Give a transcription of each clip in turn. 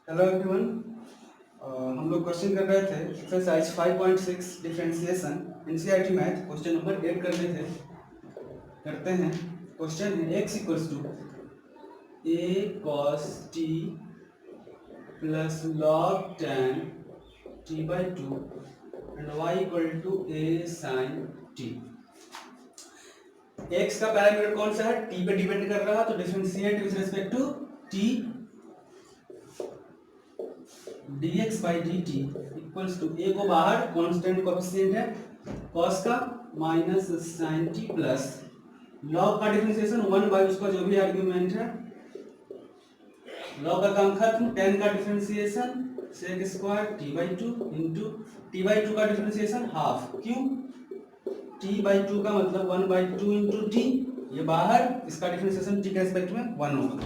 Hello everyone. हम लोग question कर रहे थे exercise 5.6 differentiation NCERT math question number 8 कर रहे थे। करते हैं। क्वेश्चन है x equals to a cos t plus log tan t by 2 and y equal to a sin t। x का पैरामीटर कौन सा है? t पे डिपेंड कर रहा है, तो differentiate with respect to t dx by d t equals to a को बाहर कांस्टेंट कोएफिशिएंट है cos का minus sin t plus log का डिफरेंशिएशन 1 बाई उसका जो भी आर्गुमेंट है, log का काम खत्म, tan का differentiation sec square t by 2 into t by 2 का डिफरेंशिएशन हाफ, क्यों? t बाई 2 का मतलब 1 बाई 2 इंटू t, ये बाहर, इसका डिफरेंशिएशन t के रिस्पेक्ट में 1 होगा।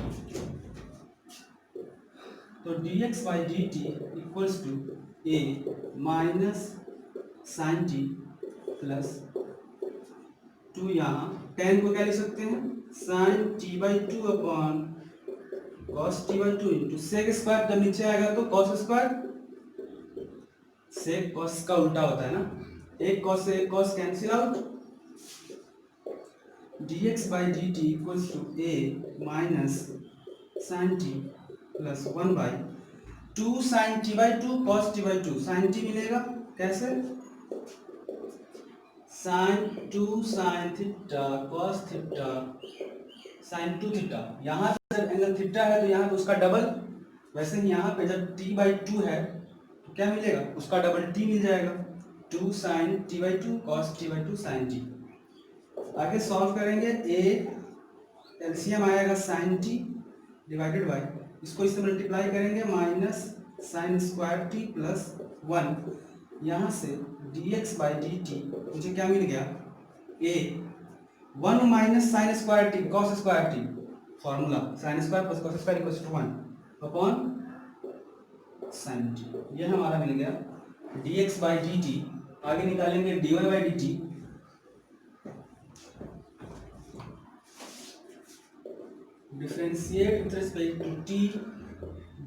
तो dx by d t equals to a minus sine t plus 2, यहाँ टेन को क्या लिख सकते हैं? Sine t by 2 upon cos t by 2 into sec square, जब नीचे आएगा तो कॉस स्क्वायर, सेक कॉस का उल्टा होता है ना, एक कॉस से एक cos cancel out. dx by d t equals to a minus sine t plus 1 by 2 sine t by 2 cos t by 2, sine t मिलेगा कैसे? Sine 2 sine theta cos theta sine 2 theta. यहाँ पे जब angle theta है तो यहाँ पे उसका डबल, वैसे ही यहाँ पे जब टी बाई 2 है तो क्या मिलेगा? उसका डबल टी मिल जाएगा, 2 sine t by 2 cos t by 2 sine t. आगे सॉल्व करेंगे, ए एलसीएम आएगा साइन टी डिवाइडेड बाई, इसको इससे मल्टीप्लाई करेंगे minus sine square t plus 1, यहाँ से dx बाई डी टी मुझे क्या मिल गया? A 1 minus sine square t cos square t, formula sine square plus cos square equals to 1 upon sine t, ये हमारा मिल गया dx बाई डी टी। आगे निकालेंगे dy by d t, differentiate with respect to t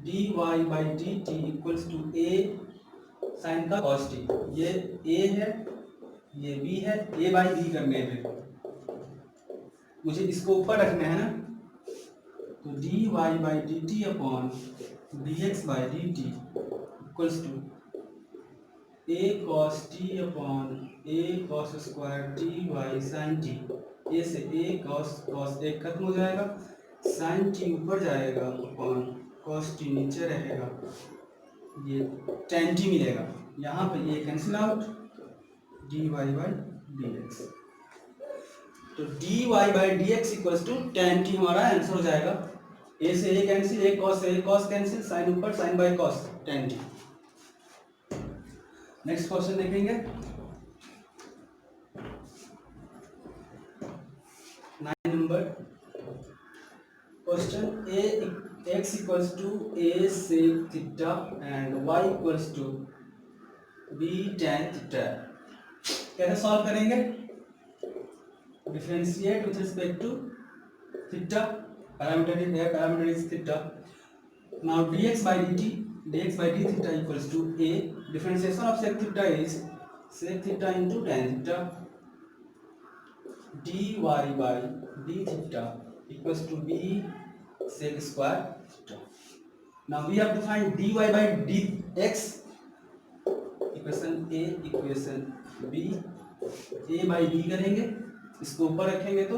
dy by d t equals to a sine का cos t, ये a है ये b है, a बाई b करने हैं, मुझे इसको ऊपर रखना है ना, तो dy by d t upon dx by d t equals to a cos t upon a cos square t by sine t, a से a cos एक खत्म हो जाएगा, साइन टी ऊपर जाएगा अपॉन कॉस टी नीचे रहेगा, ये tan टी मिलेगा, यहाँ पे ये cancel out, dy by d x, तो dy by d x equals to tan t हमारा आंसर हो जाएगा। a से a कैंसिल, एक कॉस से एक कॉस कैंसिल, साइन ऊपर sine by cos tan t. Next question देखेंगे 9 number question, a x equals to a sec theta and y equals to b tan theta. कैसे solve करेंगे? Differentiate with respect to theta, parameter is theta. Now dx by dt, dx by d theta equals to a, differentiation of sec theta is sec theta into tan theta, dy by d theta equals to b sec square theta. Now we have to find dy by dx, equation a equation b, a by d करेंगे, इसको ऊपर रखेंगे तो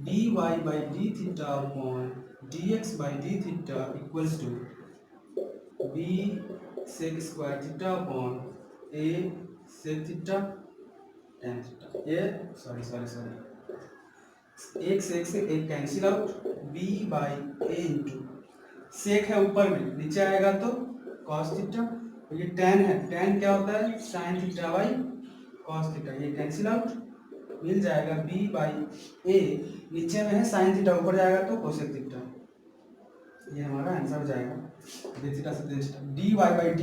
dy by d theta upon dx by d theta equals to b sec square theta upon a sec theta tan theta। ये sorry एक sec से एक cancel out, b by a into sec है ऊपर में, नीचे आएगा तो cos थीटा, ये tan है, tan क्या होता है? sin theta by cos theta, ये कैंसिल आउट, मिल जाएगा b बाई a, नीचे में है sin थीटा, ऊपर जाएगा तो cosec थीटा, ये हमारा आंसर हो जाएगा। d थीटा से tan theta, dy by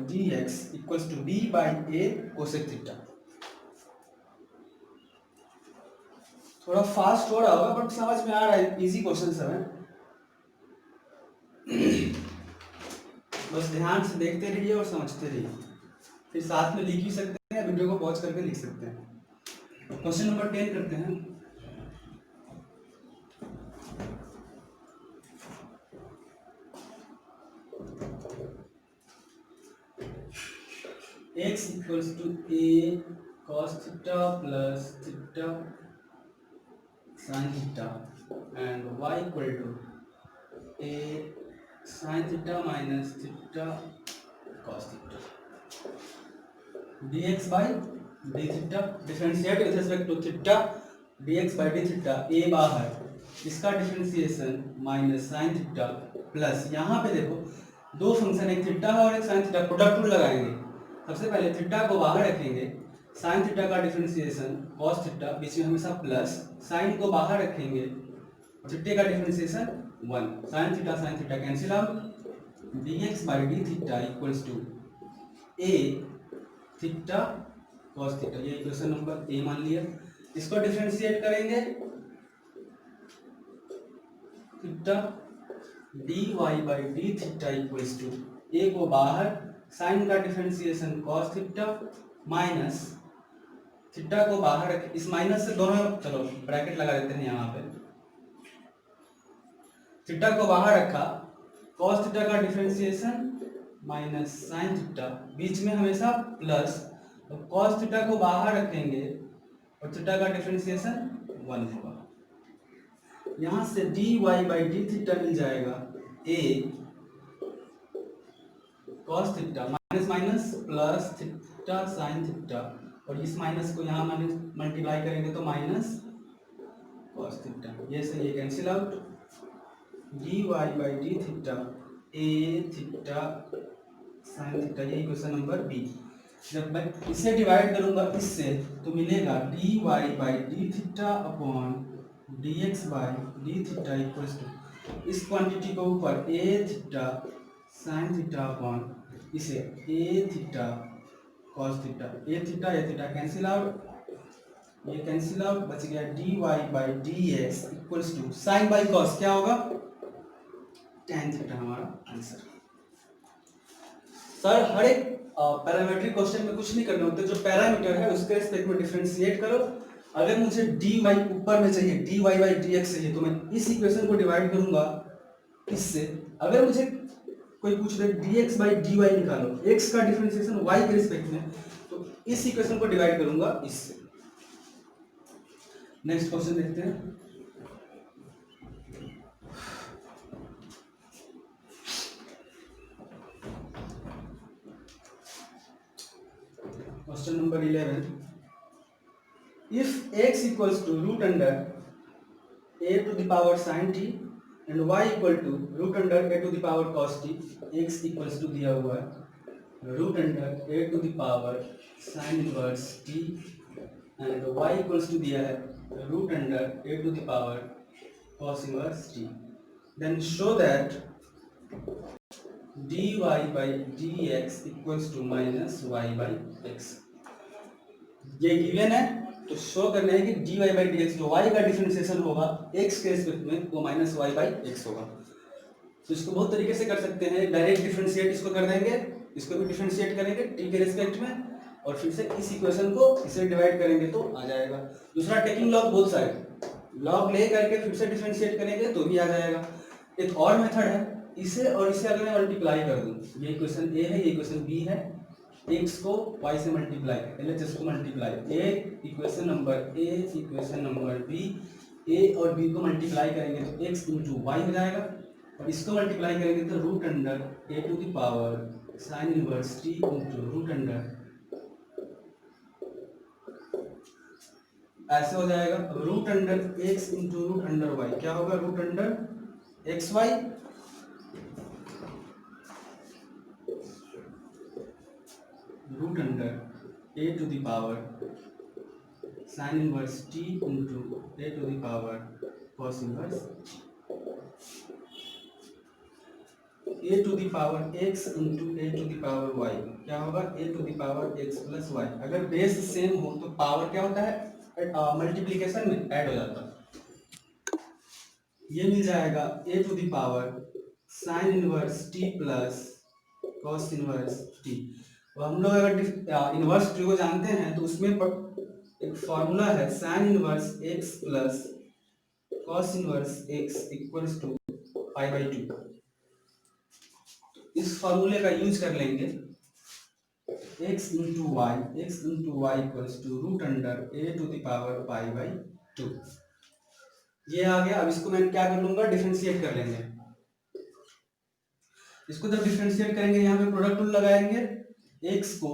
dx equals to b by a cosec theta. थोड़ा फास्ट हो रहा होगा बट समझ में आ रहा है, इजी क्वेश्चन सब है। बस ध्यान से देखते रहिए और समझते रहिए, फिर साथ में लिख भी सकते हैं, वीडियो को पॉज करके लिख सकते हैं। क्वेश्चन नंबर 10 करते हैं। x equals to a cos theta plus theta sin theta and y equal to a sin theta minus theta cos theta dx by d theta differentiate with respect to theta dx by d theta a बाहर, इसका differentiation minus sine theta plus, यहाँ पे देखो दो function, एक theta है और एक साइन थीटा, प्रोडक्ट रूल लगाएंगे। सबसे पहले थीटा को बाहर रखेंगे, साइन थीटा का डिफरेंशिएशन कॉस थीटा, बीच में हमेशा प्लस, साइन को बाहर रखेंगे और थीटा का differentiation 1, sine theta cancel out, dx by d theta equals to a theta cos theta, ये इक्वेशन नंबर ए मान लिया। इसको डिफरेंशिएट करेंगे, theta dy by d theta equals to a को बाहर, साइन का differentiation cos theta minus theta को बाहर रख, इस माइनस से दोनों, चलो ब्रैकेट लगा देते हैं यहाँ पे, थीटा को बाहर रखा, कॉस थीटा का डिफरेंशिएशन माइनस साइन थीटा, बीच में हमेशा प्लस, तो कॉस थीटा को बाहर रखेंगे और थीटा का डिफरेंशिएशन 1 होगा। यहाँ से dy बाई डी थीटा मिल जाएगा a cos theta minus minus plus theta sine theta, और इस माइनस को यहाँ माइनस मल्टीप्लाई करेंगे तो माइनस cos थीटा, ये से ये cancel out, dy by d theta a theta sine theta, ये इक्वेशन नंबर बी। जब मैं इसे डिवाइड करूंगा इससे तो मिलेगा dy by d theta upon dx by d theta equals to, इस क्वांटिटी को ऊपर a theta sine theta upon इसे a theta cos theta, a theta cancel out, ये कैंसिल आउट, बच गया dy by dx equals to sine by cos क्या होगा, tan theta हमारा आंसर। सर हर एक पैरामीट्रिक क्वेश्चन में कुछ नहीं करना होता, जो पैरामीटर है उसके रिस्पेक्ट में डिफरेंशिएट करो। अगर मुझे dy ऊपर में चाहिए, dy बाई dx चाहिए, तो मैं इस इक्वेशन को डिवाइड करूंगा इससे। अगर मुझे कोई पूछ रहे dx बाई dy निकालो, x का डिफरेंशिएशन y के रिस्पेक्ट में, तो इस इक्वेशन को डिवाइड करूंगा इससे। नेक्स्ट क्वेश्चन देखते हैं। Question number 11, if x equals to root under a to the power sin t and y equal to root under a to the power cos t, x equals to दिया हुआ है root under a to the power sin inverse t and y equals to दिया है root under a to the power cos inverse t, then show that dy by dx equals to minus y by x। ये given है तो show करना है कि dy by d x, जो y का डिफरेंशिएशन होगा x के रिस्पेक्ट में, वो माइनस वाई बाई एक्स होगा। तो इसको बहुत तरीके से कर सकते हैं, डायरेक्ट डिफरेंशिएट इसको कर देंगे, इसको भी डिफरेंशिएट करेंगे t के रिस्पेक्ट में, और फिर से इस इक्वेशन को इसे डिवाइड करेंगे तो आ जाएगा। दूसरा taking log both side, log ले करके फिर से डिफरेंशिएट करेंगे तो भी आ जाएगा। एक और मेथड है, इसे और इसे अगर मैं मल्टीप्लाई कर दूं, ये इक्वेशन ए है, ये इक्वेशन बी है, x को y से मल्टीप्लाई, LHS को multiply, a equation number a equation number b, a और b को मल्टीप्लाई करेंगे तो x इंटू वाई हो जाएगा, और इसको मल्टीप्लाई करेंगे तो root under a to the power sine inverse t into root under, ऐसे हो जाएगा। Root under x into root under y क्या होगा, root under x y, root under a to the power sine inverse t into a to the power cos inverse, a to the power x into a to the power y क्या होगा, a to the power x plus y। अगर base same हो तो power क्या होता है, multiplication में add हो जाता है। ये मिल जाएगा a to the power sine inverse t plus cos inverse t. तो हम लोग अगर इनवर्स टी को जानते हैं तो उसमें एक फॉर्मूला है sine inverse x plus cos inverse x equals to pi by 2। इस फॉर्मूले का यूज कर लेंगे x into y equals to root under A to the power pi by 2। ये आ गया। अब इसको मैं क्या कर लूंगा, डिफरेंशिएट कर लेंगे। इसको जब डिफरेंशिएट करेंगे यहाँ पे प्रोडक्ट रूल लगाएंगे, x को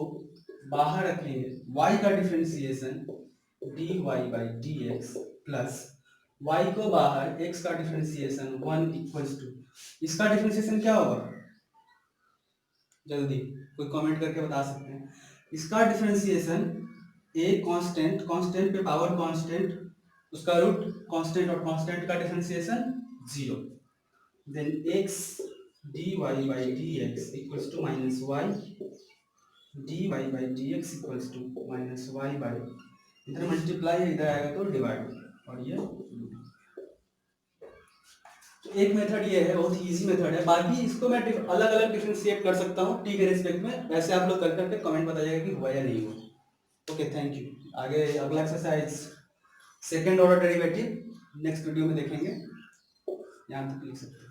बाहर रखेंगे, y का differentiation dy by dx plus y को बाहर x का डिफरेंशिएशन 1 इक्वल्स टू, इसका डिफरेंशिएशन क्या होगा, जल्दी कोई कमेंट करके बता सकते हैं। इसका डिफरेंशिएशन a कांस्टेंट पे पावर कांस्टेंट, उसका रूट कांस्टेंट और कांस्टेंट का differentiation 0, then x dy by dx equals to minus y dy by dx equals to minus y by, इधर मल्टीप्लाई है, इधर आएगा तो डिवाइड, और ये तो एक मेथड ये है, बहुत ही इजी मेथड है। बाकी इसको मैं अलग अलग डिफरेंशिएट कर सकता हूँ टी के रिस्पेक्ट में, वैसे आप लोग कर करके कमेंट बताइएगा कि हुआ या नहीं हुआ। Okay, thank you. आगे अगला exercise second order derivative next video में देखेंगे, यहाँ तक लिख सकते हैं।